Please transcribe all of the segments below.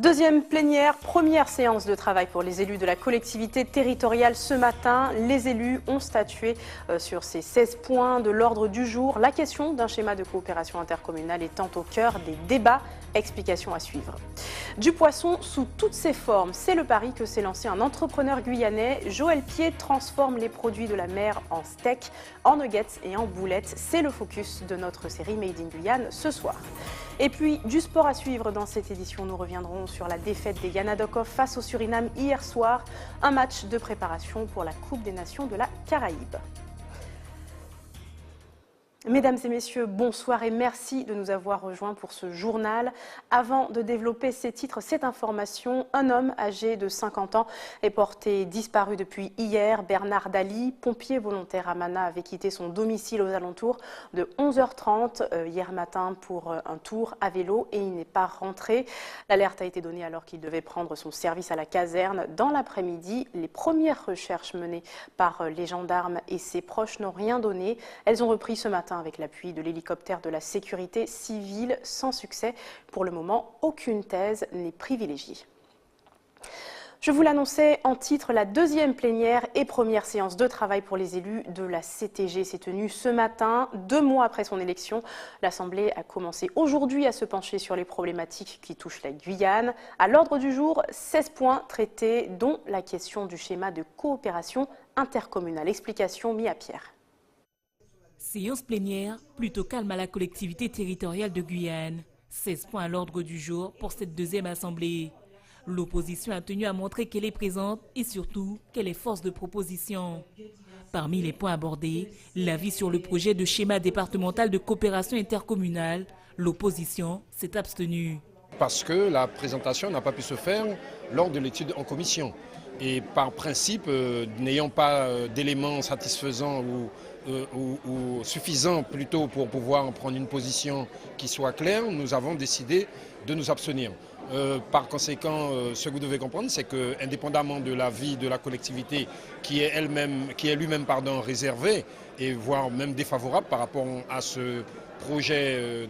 Deuxième plénière, première séance de travail pour les élus de la collectivité territoriale ce matin. Les élus ont statué sur ces 16 points de l'ordre du jour. La question d'un schéma de coopération intercommunale étant au cœur des débats. Explication à suivre. Du poisson sous toutes ses formes, c'est le pari que s'est lancé un entrepreneur guyanais. Joël Pied transforme les produits de la mer en steak, en nuggets et en boulettes. C'est le focus de notre série Made in Guyane ce soir. Et puis, du sport à suivre dans cette édition. Nous reviendrons sur la défaite des Ganadokov face au Suriname hier soir. Un match de préparation pour la Coupe des Nations de la Caraïbe. Mesdames et messieurs, bonsoir et merci de nous avoir rejoints pour ce journal. Avant de développer ces titres, cette information, un homme âgé de 50 ans est porté disparu depuis hier. Bernard Dali, pompier volontaire à Mana, avait quitté son domicile aux alentours de 11h30 hier matin pour un tour à vélo et il n'est pas rentré. L'alerte a été donnée alors qu'il devait prendre son service à la caserne. Dans l'après-midi, les premières recherches menées par les gendarmes et ses proches n'ont rien donné. Elles ont repris ce matin avec l'appui de l'hélicoptère de la sécurité civile sans succès. Pour le moment, aucune thèse n'est privilégiée. Je vous l'annonçais en titre, la deuxième plénière et première séance de travail pour les élus de la CTG s'est tenue ce matin. 2 mois après son élection, l'Assemblée a commencé aujourd'hui à se pencher sur les problématiques qui touchent la Guyane. À l'ordre du jour, 16 points traités, dont la question du schéma de coopération intercommunale. Explication Mi-à-Pierre. Séance plénière plutôt calme à la collectivité territoriale de Guyane. 16 points à l'ordre du jour pour cette deuxième assemblée. L'opposition a tenu à montrer qu'elle est présente et surtout qu'elle est force de proposition. Parmi les points abordés, l'avis sur le projet de schéma départemental de coopération intercommunale. L'opposition s'est abstenue. Parce que la présentation n'a pas pu se faire lors de l'étude en commission. Et par principe, n'ayant pas d'éléments satisfaisants ou suffisants plutôt pour pouvoir prendre une position qui soit claire, nous avons décidé de nous abstenir. Par conséquent, ce que vous devez comprendre, c'est que, indépendamment de l'avis de la collectivité qui est lui-même réservé et voire même défavorable par rapport à ce projet,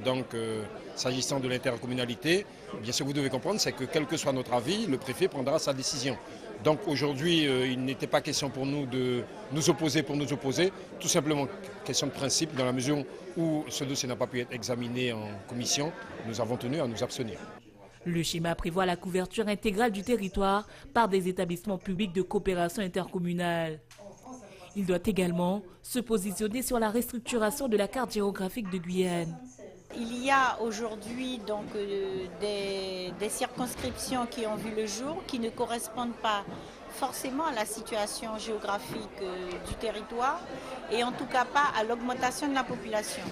s'agissant de l'intercommunalité, bien ce que vous devez comprendre, c'est que quel que soit notre avis, le préfet prendra sa décision. Donc aujourd'hui, il n'était pas question pour nous de nous opposer pour nous opposer, tout simplement question de principe, dans la mesure où ce dossier n'a pas pu être examiné en commission, nous avons tenu à nous abstenir. Le schéma prévoit la couverture intégrale du territoire par des établissements publics de coopération intercommunale. Il doit également se positionner sur la restructuration de la carte géographique de Guyane. Il y a aujourd'hui donc des circonscriptions qui ont vu le jour, qui ne correspondent pas forcément à la situation géographique du territoire et en tout cas pas à l'augmentation de la population.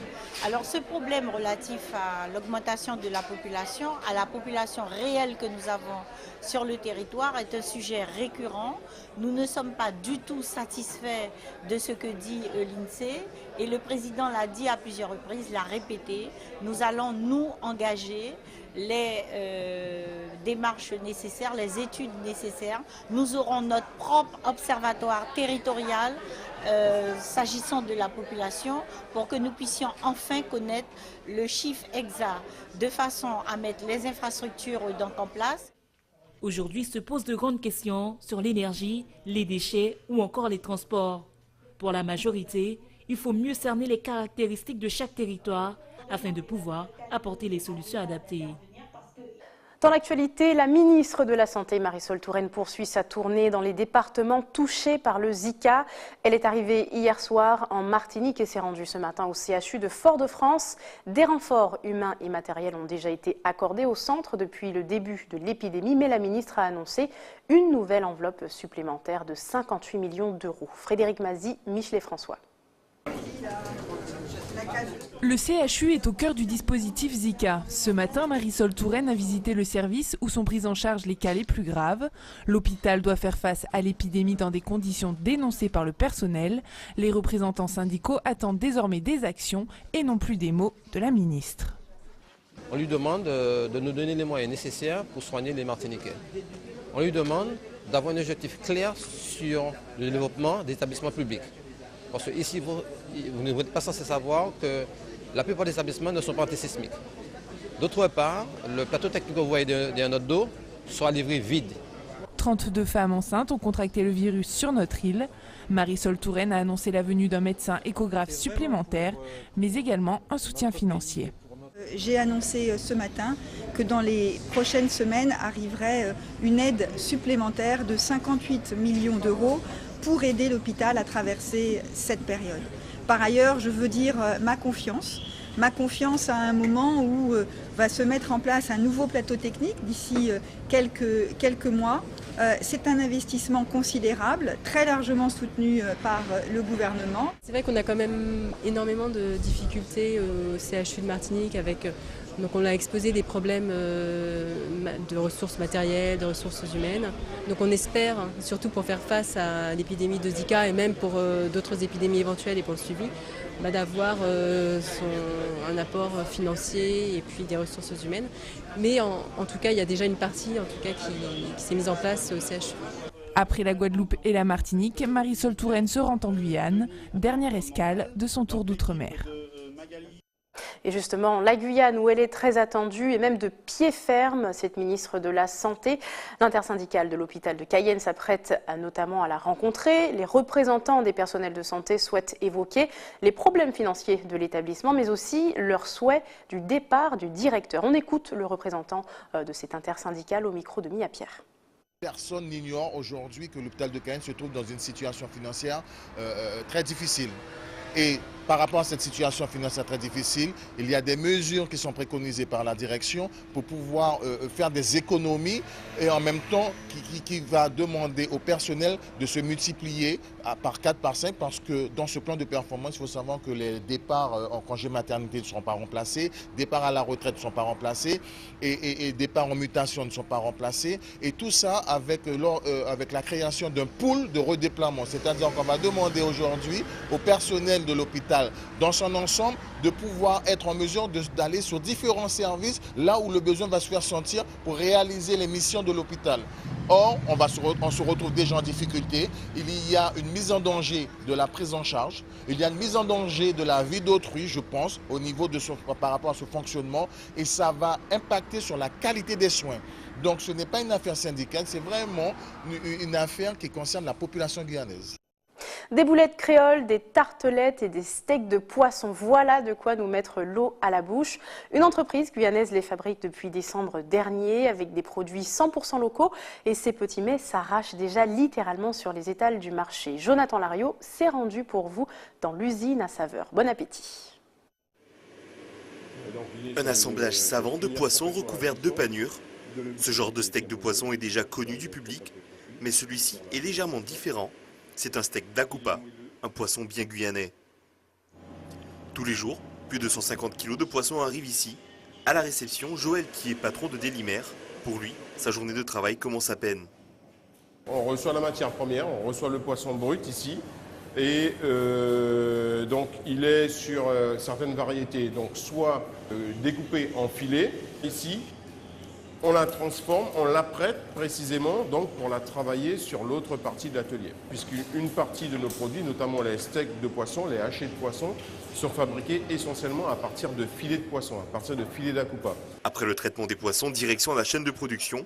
Alors ce problème relatif à l'augmentation de la population réelle que nous avons sur le territoire est un sujet récurrent. Nous ne sommes pas du tout satisfaits de ce que dit l'INSEE et le président l'a dit à plusieurs reprises, l'a répété. Nous allons nous engager les démarches nécessaires, les études nécessaires. Nous aurons notre propre observatoire territorial s'agissant de la population pour que nous puissions enfin connaître le chiffre exact de façon à mettre les infrastructures donc en place. Aujourd'hui se posent de grandes questions sur l'énergie, les déchets ou encore les transports. Pour la majorité, il faut mieux cerner les caractéristiques de chaque territoire afin de pouvoir apporter les solutions adaptées. Dans l'actualité, la ministre de la Santé, Marisol Touraine, poursuit sa tournée dans les départements touchés par le Zika. Elle est arrivée hier soir en Martinique et s'est rendue ce matin au CHU de Fort-de-France. Des renforts humains et matériels ont déjà été accordés au centre depuis le début de l'épidémie, mais la ministre a annoncé une nouvelle enveloppe supplémentaire de 58 millions d'euros. Frédéric Mazy, Michelet-François. Le CHU est au cœur du dispositif Zika. Ce matin, Marisol Touraine a visité le service où sont pris en charge les cas les plus graves. L'hôpital doit faire face à l'épidémie dans des conditions dénoncées par le personnel. Les représentants syndicaux attendent désormais des actions et non plus des mots de la ministre. On lui demande de nous donner les moyens nécessaires pour soigner les Martiniquais. On lui demande d'avoir un objectif clair sur le développement des établissements publics. Parce que ici, vous n'êtes pas censé savoir que la plupart des établissements ne sont pas antisismiques. D'autre part, le plateau technique que vous voyez derrière notre dos soit livré vide. 32 femmes enceintes ont contracté le virus sur notre île. Marisol Touraine a annoncé la venue d'un médecin échographe supplémentaire, mais également un soutien financier. J'ai annoncé ce matin que dans les prochaines semaines arriverait une aide supplémentaire de 58 millions d'euros pour aider l'hôpital à traverser cette période. Par ailleurs, je veux dire ma confiance à un moment où va se mettre en place un nouveau plateau technique d'ici quelques mois. C'est un investissement considérable, très largement soutenu par le gouvernement. C'est vrai qu'on a quand même énormément de difficultés au CHU de Martinique avec, donc on a exposé des problèmes de ressources matérielles, de ressources humaines. Donc on espère, surtout pour faire face à l'épidémie de Zika et même pour d'autres épidémies éventuelles et pour le suivi, d'avoir un apport financier et puis des ressources humaines. Mais en tout cas, il y a déjà une partie en tout cas, qui s'est mise en place au CHU. Après la Guadeloupe et la Martinique, Marisol Touraine se rend en Guyane, dernière escale de son tour d'outre-mer. Et justement, la Guyane, où elle est très attendue et même de pied ferme, cette ministre de la Santé, l'intersyndicale de l'hôpital de Cayenne s'apprête notamment à la rencontrer. Les représentants des personnels de santé souhaitent évoquer les problèmes financiers de l'établissement, mais aussi leur souhait du départ du directeur. On écoute le représentant de cette intersyndicale au micro de Mia Pierre. Personne n'ignore aujourd'hui que l'hôpital de Cayenne se trouve dans une situation financière très difficile. Et par rapport à cette situation financière très difficile, il y a des mesures qui sont préconisées par la direction pour pouvoir faire des économies et en même temps qui va demander au personnel de se multiplier par 4, par 5 parce que dans ce plan de performance, il faut savoir que les départs en congé maternité ne seront pas remplacés, départs à la retraite ne sont pas remplacés et départs en mutation ne sont pas remplacés. Et tout ça avec la création d'un pool de redéploiement. C'est-à-dire qu'on va demander aujourd'hui au personnel de l'hôpital dans son ensemble de pouvoir être en mesure d'aller sur différents services là où le besoin va se faire sentir pour réaliser les missions de l'hôpital. Or, on se retrouve déjà en difficulté. Il y a une mise en danger de la prise en charge. Il y a une mise en danger de la vie d'autrui, je pense, au niveau par rapport à ce fonctionnement. Et ça va impacter sur la qualité des soins. Donc, ce n'est pas une affaire syndicale, c'est vraiment une affaire qui concerne la population guyanaise. Des boulettes créoles, des tartelettes et des steaks de poisson. Voilà de quoi nous mettre l'eau à la bouche. Une entreprise guyanaise les fabrique depuis décembre dernier avec des produits 100% locaux. Et ces petits mets s'arrachent déjà littéralement sur les étals du marché. Jonathan Lariot s'est rendu pour vous dans l'usine à saveur. Bon appétit. Un assemblage savant de poissons recouverts de panure. Ce genre de steak de poisson est déjà connu du public, mais celui-ci est légèrement différent. C'est un steak d'Akupa, un poisson bien guyanais. Tous les jours, plus de 150 kg de poissons arrivent ici. À la réception, Joël, qui est patron de Délimer, pour lui, sa journée de travail commence à peine. On reçoit la matière première, on reçoit le poisson brut ici. Et donc il est sur certaines variétés, donc soit découpé en filets ici. On la transforme, on l'apprête précisément donc pour la travailler sur l'autre partie de l'atelier. Puisqu'une partie de nos produits, notamment les steaks de poisson, les hachés de poisson, sont fabriqués essentiellement à partir de filets de poisson, à partir de filets d'Akupa. Après le traitement des poissons, direction la chaîne de production.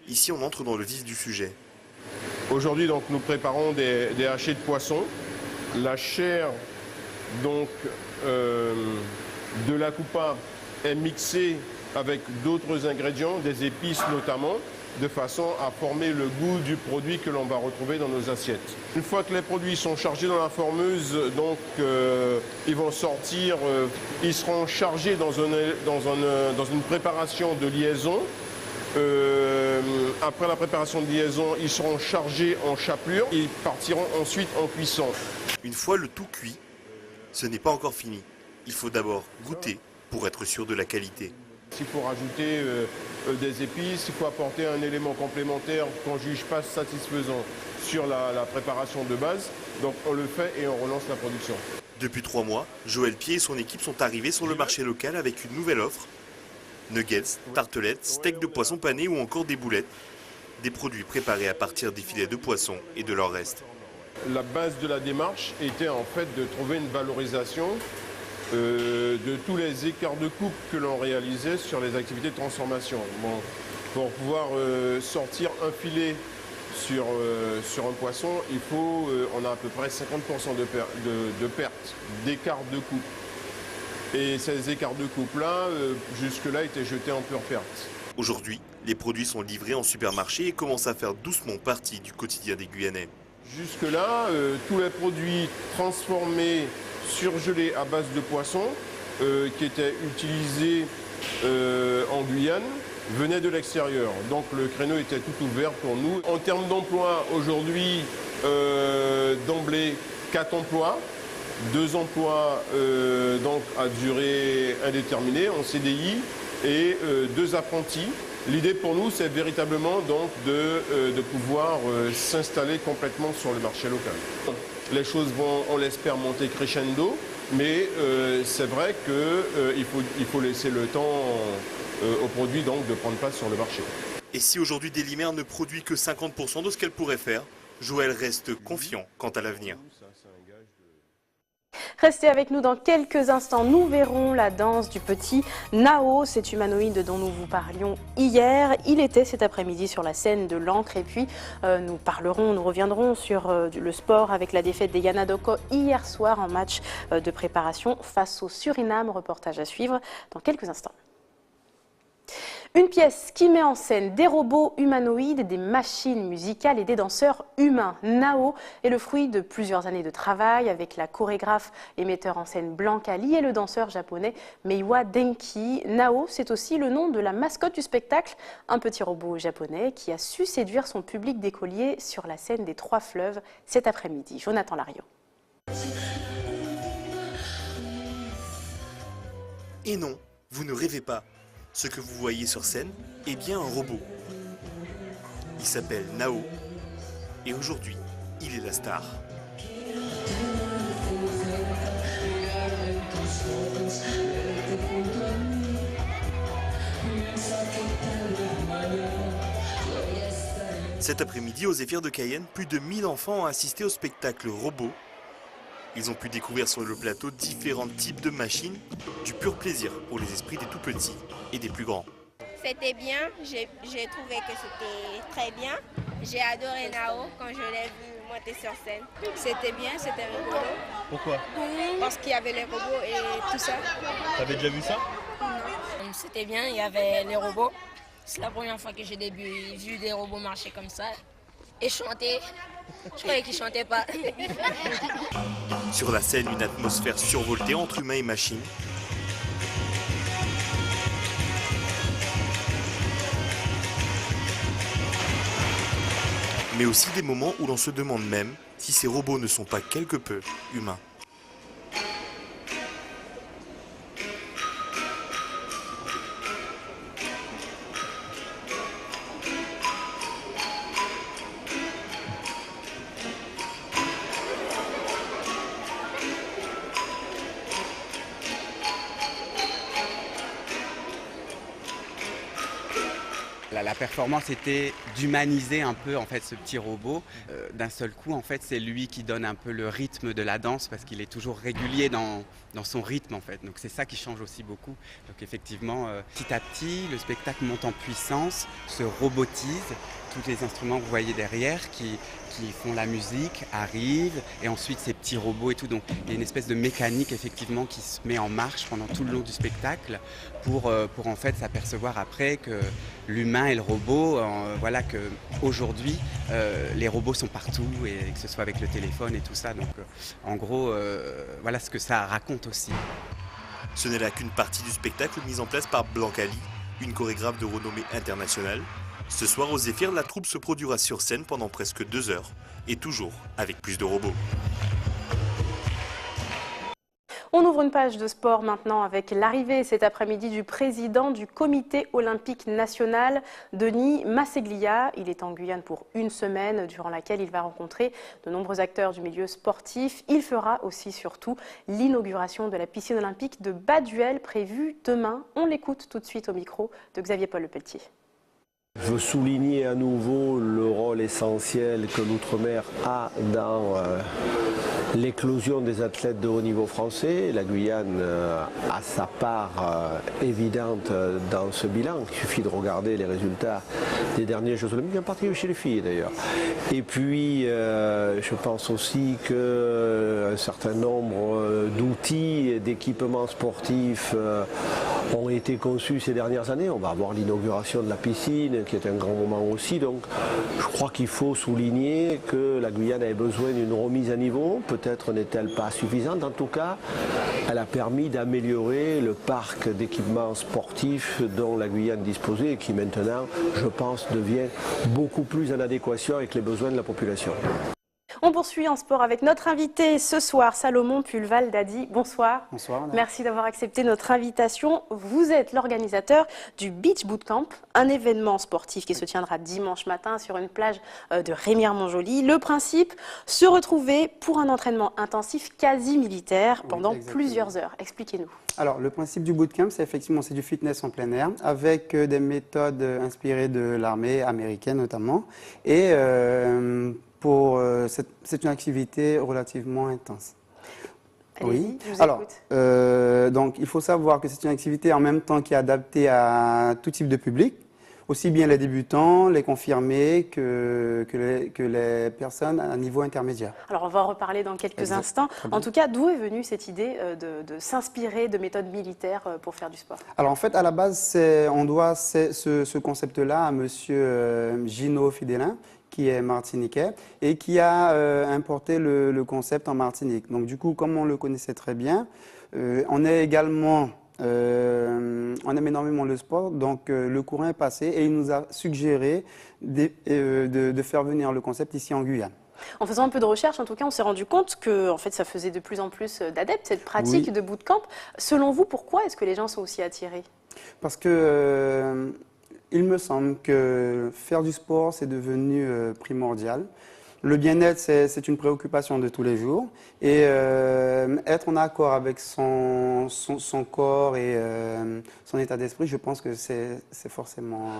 Ici, on entre dans le vif du sujet. Aujourd'hui, donc, nous préparons des hachés de poisson. La chair donc, de l'Akupa est mixée avec d'autres ingrédients, des épices notamment, de façon à former le goût du produit que l'on va retrouver dans nos assiettes. Une fois que les produits sont chargés dans la formeuse, donc ils vont sortir, ils seront chargés dans une préparation de liaison. Après la préparation de liaison, ils seront chargés en chapelure, ils partiront ensuite en cuisson. Une fois le tout cuit, ce n'est pas encore fini. Il faut d'abord goûter pour être sûr de la qualité. Il faut rajouter des épices, il faut apporter un élément complémentaire qu'on ne juge pas satisfaisant sur la préparation de base. Donc on le fait et on relance la production. Depuis 3 mois, Joël Pied et son équipe sont arrivés sur le marché local avec une nouvelle offre. Nuggets, tartelettes, steaks de poisson pané ou encore des boulettes. Des produits préparés à partir des filets de poisson et de leur reste. La base de la démarche était en fait de trouver une valorisation de tous les écarts de coupe que l'on réalisait sur les activités de transformation. Bon, Pour pouvoir sortir un filet sur un poisson, on a à peu près 50% de perte, d'écart de coupe. Et ces écarts de coupe-là, jusque-là, étaient jetés en pure perte. Aujourd'hui, les produits sont livrés en supermarché et commencent à faire doucement partie du quotidien des Guyanais. Jusque-là, tous les produits transformés, surgelés à base de poisson, qui étaient utilisés en Guyane, venaient de l'extérieur. Donc le créneau était tout ouvert pour nous. En termes d'emploi, aujourd'hui, d'emblée, 4 emplois. 2 emplois donc à durée indéterminée en CDI et 2 apprentis. L'idée pour nous, c'est véritablement donc de pouvoir s'installer complètement sur le marché local. Les choses vont, on l'espère, monter crescendo, mais c'est vrai qu'il faut laisser le temps aux produits donc de prendre place sur le marché. Et si aujourd'hui Delimer ne produit que 50% de ce qu'elle pourrait faire, Joël reste confiant quant à l'avenir. Restez avec nous dans quelques instants. Nous verrons la danse du petit Nao, cet humanoïde dont nous vous parlions hier. Il était cet après-midi sur la scène de l'Ancre. Et puis, nous reviendrons sur le sport avec la défaite des Yanadoko hier soir en match de préparation face au Suriname. Reportage à suivre dans quelques instants. Une pièce qui met en scène des robots humanoïdes, des machines musicales et des danseurs humains. Nao est le fruit de plusieurs années de travail avec la chorégraphe et metteur en scène Blanca Lee et le danseur japonais Meiwa Denki. Nao, c'est aussi le nom de la mascotte du spectacle, un petit robot japonais qui a su séduire son public d'écoliers sur la scène des Trois Fleuves cet après-midi. Jonathan Lariot. Et non, vous ne rêvez pas. Ce que vous voyez sur scène est bien un robot. Il s'appelle Nao et aujourd'hui, il est la star. Cet après-midi, au Zéphyr de Cayenne, plus de 1000 enfants ont assisté au spectacle robot. Ils ont pu découvrir sur le plateau différents types de machines, du pur plaisir pour les esprits des tout petits et des plus grands. C'était bien, j'ai trouvé que c'était très bien. J'ai adoré Nao quand je l'ai vu monter sur scène. C'était bien, c'était rigolo. Pourquoi? Parce qu'il y avait les robots et tout ça. T'avais déjà vu ça? Non. C'était bien, il y avait les robots. C'est la première fois que j'ai vu des robots marcher comme ça et chanter. Je croyais qu'ils ne chantaient pas. Sur la scène, une atmosphère survoltée entre humains et machines. Mais aussi des moments où l'on se demande même si ces robots ne sont pas quelque peu humains. La performance était d'humaniser un peu en fait ce petit robot. D'un seul coup, en fait, c'est lui qui donne un peu le rythme de la danse parce qu'il est toujours régulier dans son rythme en fait. Donc c'est ça qui change aussi beaucoup. Donc effectivement, petit à petit, le spectacle monte en puissance, se robotise. Tous les instruments que vous voyez derrière qui font la musique arrivent et ensuite ces petits robots et tout. Donc il y a une espèce de mécanique effectivement qui se met en marche pendant tout le long du spectacle pour en fait s'apercevoir après que l'humain et le robot, voilà que aujourd'hui les robots sont partout et que ce soit avec le téléphone et tout ça. Donc en gros voilà ce que ça raconte aussi. Ce n'est là qu'une partie du spectacle mise en place par Blanca Lee, une chorégraphe de renommée internationale. Ce soir au Zéphyr, la troupe se produira sur scène pendant presque 2 heures, et toujours avec plus de robots. On ouvre une page de sport maintenant avec l'arrivée cet après-midi du président du comité olympique national, Denis Masseglia. Il est en Guyane pour une semaine durant laquelle il va rencontrer de nombreux acteurs du milieu sportif. Il fera aussi surtout l'inauguration de la piscine olympique de Baduel prévue demain. On l'écoute tout de suite au micro de Xavier Paul Lepelletier. Je veux souligner à nouveau le rôle essentiel que l'Outre-mer a dans l'éclosion des athlètes de haut niveau français. La Guyane a sa part évidente dans ce bilan. Il suffit de regarder les résultats des derniers Jeux Olympiques, en particulier chez les filles d'ailleurs. Et puis, je pense aussi qu'un certain nombre d'outils et d'équipements sportifs ont été conçus ces dernières années. On va avoir l'inauguration de la piscine, qui est un grand moment aussi. Donc, je crois qu'il faut souligner que la Guyane avait besoin d'une remise à niveau. Peut-être n'est-elle pas suffisante. En tout cas, elle a permis d'améliorer le parc d'équipements sportifs dont la Guyane disposait et qui maintenant, je pense, devient beaucoup plus en adéquation avec les besoins de la population. On poursuit en sport avec notre invité ce soir, Salomon Pulval Dadi. Bonsoir. Bonsoir. Madame. Merci d'avoir accepté notre invitation. Vous êtes l'organisateur du Beach Bootcamp, un événement sportif qui se tiendra dimanche matin sur une plage de Rémières-Montjoly. Le principe, se retrouver pour un entraînement intensif quasi militaire pendant plusieurs heures. Expliquez-nous. Alors, le principe du bootcamp, c'est effectivement du fitness en plein air, avec des méthodes inspirées de l'armée américaine notamment. Et c'est une activité relativement intense. Oui. Alors, donc il faut savoir que c'est une activité en même temps qui est adaptée à tout type de public, aussi bien les débutants, les confirmés que les personnes à niveau intermédiaire. Alors on va en reparler dans quelques instants. En tout cas, d'où est venue cette idée de s'inspirer de méthodes militaires pour faire du sport? Alors en fait, à la base, on doit ce concept-là à monsieur Gino Fidelin, qui est martiniquais et qui a importé le concept en Martinique. Donc du coup, comme on le connaissait très bien, on aime énormément le sport, donc le courant est passé et il nous a suggéré de faire venir le concept ici en Guyane. En faisant un peu de recherche, en tout cas, on s'est rendu compte que en fait, ça faisait de plus en plus d'adeptes, cette pratique de bootcamp. Selon vous, pourquoi est-ce que les gens sont aussi attirés? Parce que il me semble que faire du sport, c'est devenu primordial. Le bien-être, c'est une préoccupation de tous les jours. Et être en accord avec son corps et son état d'esprit, je pense que c'est forcément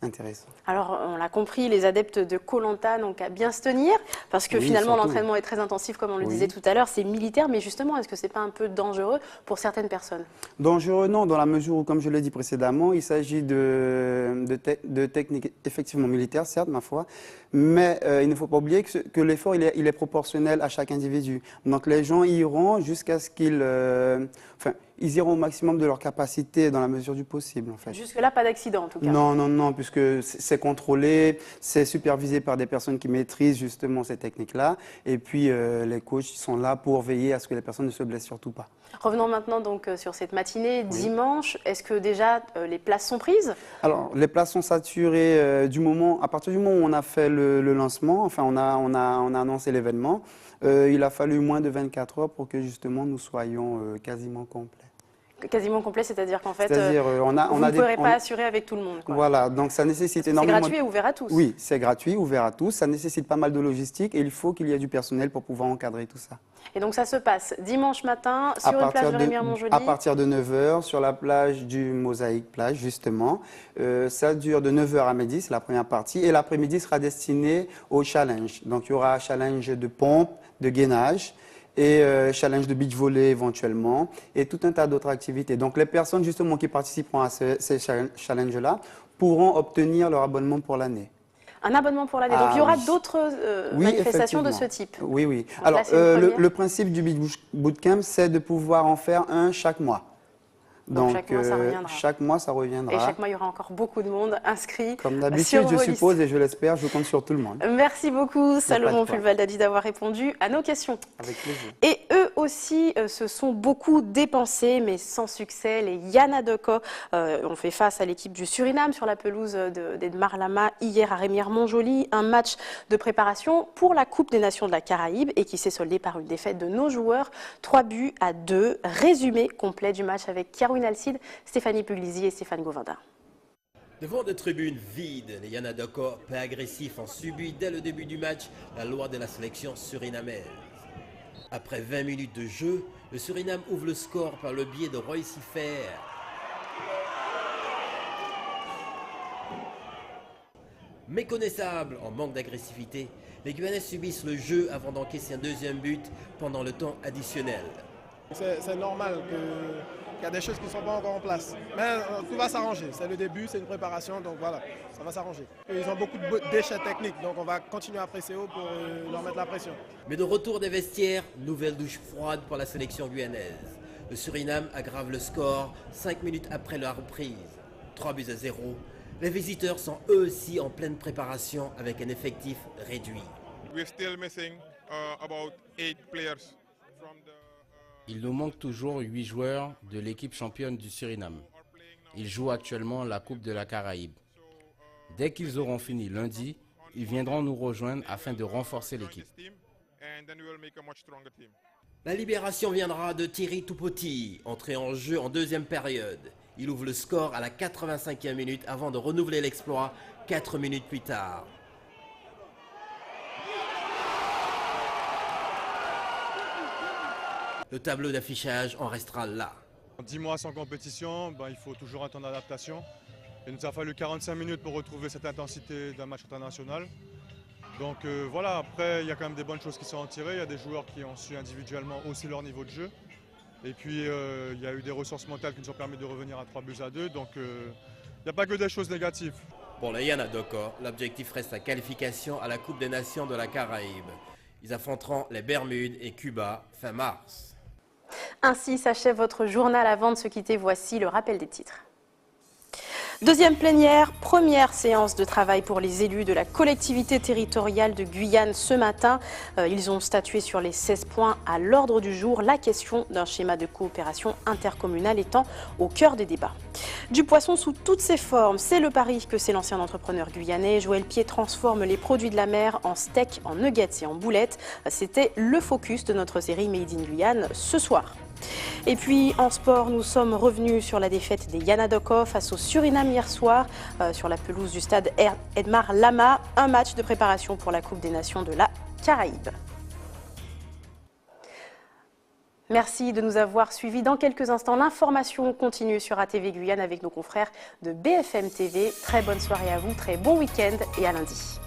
intéressant. Alors, on l'a compris, les adeptes de Koh-Lanta n'ont qu'à bien se tenir, parce que finalement, l'entraînement est très intensif, comme on le disait tout à l'heure, c'est militaire, mais justement, est-ce que ce n'est pas un peu dangereux pour certaines personnes? Dangereux, non, dans la mesure où, comme je l'ai dit précédemment, il s'agit de techniques effectivement militaires, certes, ma foi, mais il ne faut pas oublier que l'effort, il est proportionnel à chaque individu. Donc, les gens iront jusqu'à ce qu'ils... ils iront au maximum de leur capacité dans la mesure du possible, en fait. Jusque-là, pas d'accident, en tout cas. Non, non, non, puisque c'est contrôlé, c'est supervisé par des personnes qui maîtrisent justement ces techniques-là. Et puis, les coachs sont là pour veiller à ce que les personnes ne se blessent surtout pas. Revenons maintenant donc sur cette matinée, dimanche. Est-ce que déjà les places sont prises? Alors, les places sont saturées à partir du moment où on a fait le lancement, enfin, on a annoncé l'événement. Il a fallu moins de 24 heures pour que justement nous soyons quasiment complets. Quasiment complet, c'est-à-dire qu'en fait, vous ne pourrez pas assurer avec tout le monde, quoi. Voilà, donc ça nécessite énormément... C'est gratuit et ouvert à tous. Oui, c'est gratuit, ouvert à tous. Ça nécessite pas mal de logistique et il faut qu'il y ait du personnel pour pouvoir encadrer tout ça. Et donc ça se passe dimanche matin sur une plage de Rémières-Montjoly. À partir de 9h, sur la plage du Mosaïque Plage, justement. Ça dure de 9h à midi, c'est la première partie. Et l'après-midi sera destiné au challenge. Donc il y aura un challenge de pompe, de gainage, et challenge de beach volley éventuellement, et tout un tas d'autres activités. Donc les personnes justement qui participeront à ces challenges-là pourront obtenir leur abonnement pour l'année. Un abonnement pour l'année, donc il y aura d'autres manifestations de ce type. Oui, oui. Donc, alors le principe du Beach Bootcamp, c'est de pouvoir en faire un chaque mois. Donc chaque mois, ça reviendra. Chaque mois, ça reviendra. Et chaque mois, il y aura encore beaucoup de monde inscrit. Comme d'habitude, je suppose, et je l'espère, je compte sur tout le monde. Merci beaucoup, Salomon Pulval Dadi, d'avoir répondu à nos questions. Avec plaisir. Et eux aussi se sont beaucoup dépensés, mais sans succès. Les Yana Doko ont fait face à l'équipe du Suriname sur la pelouse de Marlama hier à Rémières-Montjoly. Un match de préparation pour la Coupe des Nations de la Caraïbe et qui s'est soldé par une défaite de nos joueurs. 3-2. Résumé complet du match avec Caroline Alcide, Stéphanie Puglisi et Stéphane Govinda. Devant des tribunes vides, les Yana Doko, peu agressifs, ont subi dès le début du match la loi de la sélection surinamaise. Après 20 minutes de jeu, le Suriname ouvre le score par le biais de Roy Sifer. Méconnaissables en manque d'agressivité, les Guyanais subissent le jeu avant d'encaisser un deuxième but pendant le temps additionnel. C'est normal qu'il y a des choses qui ne sont pas encore en place. Mais tout va s'arranger. C'est le début, c'est une préparation, donc voilà, ça va s'arranger. Ils ont beaucoup de déchets techniques, donc on va continuer à presser haut pour leur mettre la pression. Mais de retour des vestiaires, nouvelle douche froide pour la sélection guyanaise. Le Suriname aggrave le score 5 minutes après la reprise. 3-0. Les visiteurs sont eux aussi en pleine préparation avec un effectif réduit. Il nous manque toujours 8 joueurs de l'équipe championne du Suriname. Ils jouent actuellement la Coupe de la Caraïbe. Dès qu'ils auront fini lundi, ils viendront nous rejoindre afin de renforcer l'équipe. La libération viendra de Thierry Toupoti, entré en jeu en deuxième période. Il ouvre le score à la 85e minute avant de renouveler l'exploit 4 minutes plus tard. Le tableau d'affichage en restera là. 10 mois sans compétition, il faut toujours un temps d'adaptation. Il nous a fallu 45 minutes pour retrouver cette intensité d'un match international. Donc voilà, après il y a quand même des bonnes choses qui sont en tirées. Il y a des joueurs qui ont su individuellement hausser leur niveau de jeu. Et puis il y a eu des ressources mentales qui nous ont permis de revenir à 3-2. Donc il n'y a pas que des choses négatives. Pour les Yana Dokor, l'objectif reste la qualification à la Coupe des Nations de la Caraïbe. Ils affronteront les Bermudes et Cuba fin mars. Ainsi s'achève votre journal. Avant de se quitter, voici le rappel des titres. Deuxième plénière, première séance de travail pour les élus de la collectivité territoriale de Guyane ce matin. Ils ont statué sur les 16 points à l'ordre du jour. La question d'un schéma de coopération intercommunale étant au cœur des débats. Du poisson sous toutes ses formes, c'est le pari que c'est l'ancien entrepreneur guyanais. Joël Pied transforme les produits de la mer en steak, en nuggets et en boulettes. C'était le focus de notre série Made in Guyane ce soir. Et puis en sport, nous sommes revenus sur la défaite des Yana Dokor face au Suriname hier soir sur la pelouse du stade Edmar Lama. Un match de préparation pour la Coupe des Nations de la Caraïbe. Merci de nous avoir suivis. Dans quelques instants, l'information continue sur ATV Guyane avec nos confrères de BFM TV. Très bonne soirée à vous, très bon week-end et à lundi.